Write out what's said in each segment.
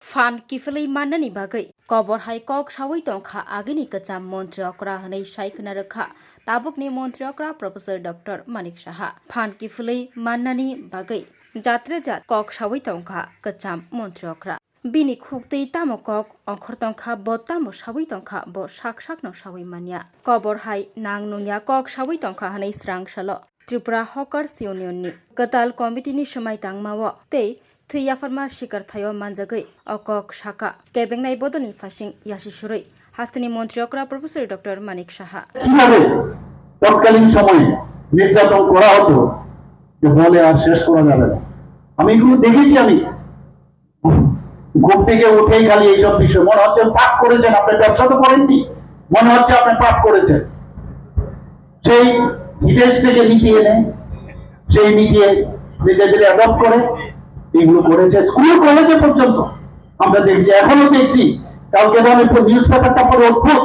फान किफलै माननानि बागै कबर हाय कक सावै तंखा आगेनि कचाम मन्त्री अक्रा हनै साइखना रखा ताबुकनि मन्त्री अक्रा प्रोफेसर डॉक्टर मानिक साहा फान किफलै माननानि बागै जात्रे जात कक सावै तंखा कचाम मन्त्री अक्रा बिनि खुक्तै तामो कक अंखर तंखा ब तामो सावै तंखा ब साक साक न सावै मानिया कबर हाय नांग नुया कक सावै तंखा हनै स्रां सल त्रिपुरा हकर्स इउनियननि कताल कमिटिनि समाय तांमाव तै थैयाफारमा शिकार थायो मानजागै अकक साका केबेंनाय बदनि फासिं यासिसुरै हास्तिनि मन्त्री अक्रा प्रोफेसर डॉक्टर मानिक साहा কিভাবে তৎকালীন সময়ে নির্যাতন করা হতো যে বলে আর শেষ করা যাবে না। আমি এগুলো দেখেছি। আমি ঘুম থেকে উঠেই খালি এইসব বিষয় মনে হচ্ছে পাপ করেছেন। আপনি ব্যবসা তো করেননি, মনে হচ্ছে আপনি পাপ করেছেন। সেই বিদেশ থেকে নীতি এনে সেই নীতি নিজেদের অ্যাডপ্ট করে এগুলো করেছে স্কুল কলেজে পর্যন্ত আমরা দেখছি, এখনো দেখছি। কালকে ধরেন নিউজ পেপারটা পরে অদ্ভুত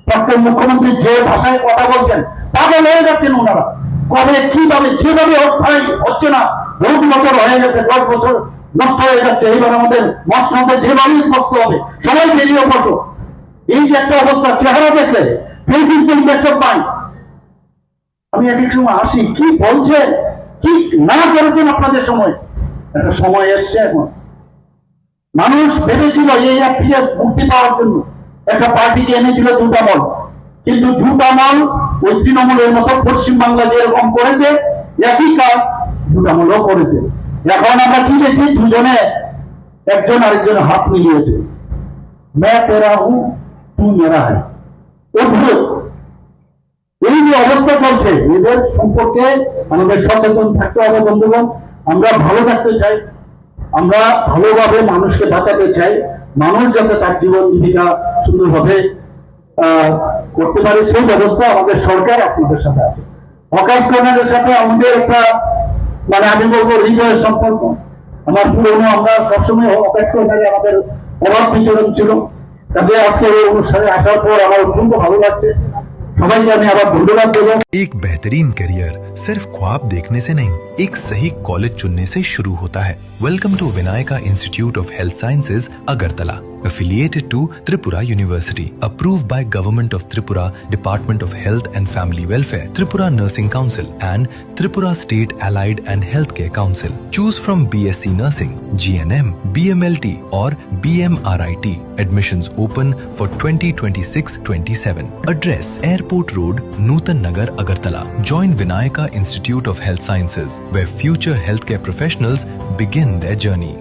প্রাক্তন মুখ্যমন্ত্রী যে ভাষায় কথা বলছেন পাগল হয়ে যাচ্ছেন ওনারা। কবে কিভাবে যেভাবে হচ্ছে না, বহু বছর হয়ে গেছে, 10 বছর নষ্ট হয়ে যাচ্ছে। এইবার আমাদের মসনদে যেভাবেই বসতে হবে, সবাই বেরিয়ে বসো। এই যে একটা অবস্থা, চেহারা দেখলে আমি এক এক সময় আসি, কি বলছেন, কি না করেছেন আপনাদের সময়। একটা সময় এসছে এখন। মানুষ ভেবেছিল এই এক থেকে মুক্তি পাওয়ার জন্য একটা পার্টিকে এনেছিল জুতামল, কিন্তু জুতামল ওই তৃণমূলের মতো পশ্চিমবাংলা যেরকম করেছে একই কাজ জুতামলও করেছে। এখন আমরা কি দেখছি, দুজনে একজন আরেকজনের হাত মিলিয়েছে। मैं तेरा हूं तू मेरा है। অদ্ভুত এই যে অবস্থা চলছে, এদের সম্পর্কে আমাদের সচেতন থাকতে হবে বন্ধুগণ। আমরা ভালো থাকতে চাই, আমরা ভালোভাবে মানুষকে বাঁচাতে চাই, মানুষ যাতে তার জীবন জীবিকা সুন্দরভাবে করতে পারে সেই ব্যবস্থা আমাদের সরকার আপনাদের সাথে আছে। হকার্স কর্নারের সাথে আমাদের একটা আমি বলবো হৃদয়ের সম্পর্ক। আমার পুরনো আমরা সবসময় হকার্স কর্নারে আমাদের অভাব বিচরণ ছিল। কাজে আজকে এই অনুষ্ঠানে আসার পর আমার অত্যন্ত ভালো লাগছে। সবাইকে আমি আবার ধন্যবাদ দেবো। एक बेहतरीन करियर सिर्फ ख्वाब देखने से नहीं, एक सही कॉलेज चुनने से शुरू होता है। Welcome to Vinayaka Institute of Health Sciences Agartala, affiliated to Tripura University, approved by Government of Tripura, Department of Health and Family Welfare, Tripura Nursing Council and Tripura State Allied and Healthcare Council. Choose from BSc Nursing, GNM, BMLT or BMRIT. Admissions open for 2026-27. Address Airport Road, Nutan Nagar, Agartala. Join Vinayaka Institute of Health Sciences, where future healthcare professionals begin their journey.